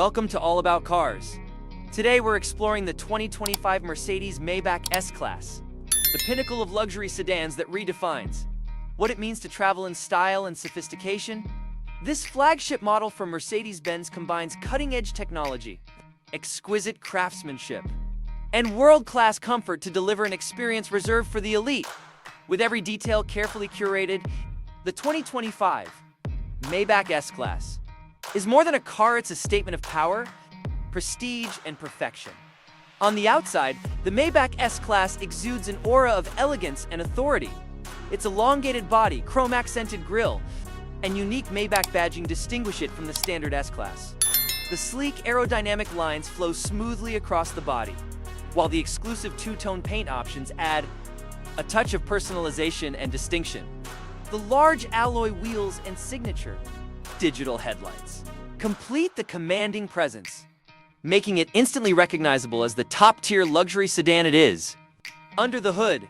Welcome to All About Cars. Today we're exploring the 2025 Mercedes-Maybach S-Class, the pinnacle of luxury sedans that redefines what it means to travel in style and sophistication. This flagship model from Mercedes-Benz combines cutting-edge technology, exquisite craftsmanship, and world-class comfort to deliver an experience reserved for the elite. With every detail carefully curated, the 2025 Maybach S-Class is more than a car, it's a statement of power, prestige, and perfection. On the outside, the Maybach S-Class exudes an aura of elegance and authority. Its elongated body, chrome-accented grille, and unique Maybach badging distinguish it from the standard S-Class. The sleek aerodynamic lines flow smoothly across the body, while the exclusive two-tone paint options add a touch of personalization and distinction. The large alloy wheels and signature digital headlights complete the commanding presence, making it instantly recognizable as the top-tier luxury sedan it is. Under the hood,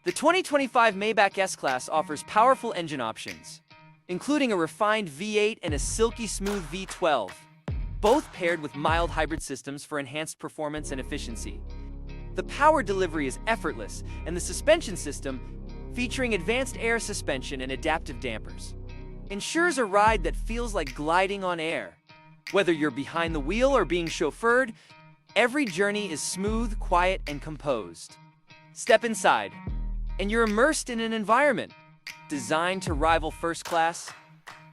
the 2025 Maybach S-Class offers powerful engine options, including a refined V8 and a silky smooth V12, both paired with mild hybrid systems for enhanced performance and efficiency. The power delivery is effortless, and the suspension system, featuring advanced air suspension and adaptive dampers, ensures a ride that feels like gliding on air. Whether you're behind the wheel or being chauffeured, every journey is smooth, quiet, and composed. Step inside, and you're immersed in an environment designed to rival first-class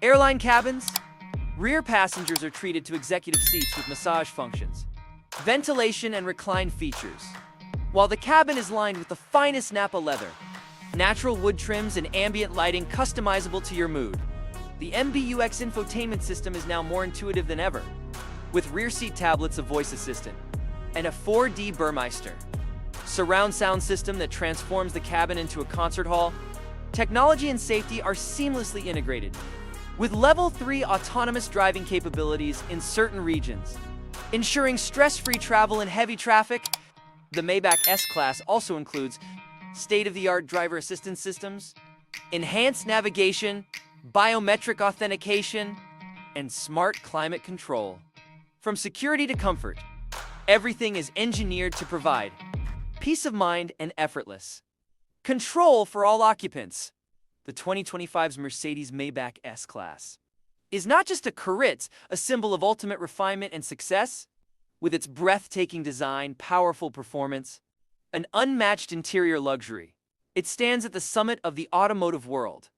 airline cabins. Rear passengers are treated to executive seats with massage functions, ventilation, and recline features, while the cabin is lined with the finest Napa leather, natural wood trims, and ambient lighting customizable to your mood. The MBUX infotainment system is now more intuitive than ever, with rear seat tablets, a voice assistant, and a 4D Burmeister surround sound system that transforms the cabin into a concert hall. Technology and safety are seamlessly integrated, with Level 3 autonomous driving capabilities in certain regions, ensuring stress-free travel in heavy traffic. The Maybach S-Class also includes state-of-the-art driver assistance systems, enhanced navigation, biometric authentication, and smart climate control. From security to comfort, everything is engineered to provide peace of mind and effortless control for all occupants. The 2025's Mercedes-Maybach S-Class is not just a car, it's a symbol of ultimate refinement and success. With its breathtaking design, powerful performance, and unmatched interior luxury, it stands at the summit of the automotive world.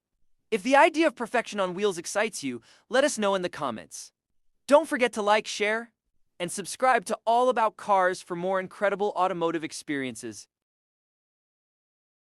If the idea of perfection on wheels excites you, let us know in the comments. Don't forget to like, share, and subscribe to All About Cars for more incredible automotive experiences.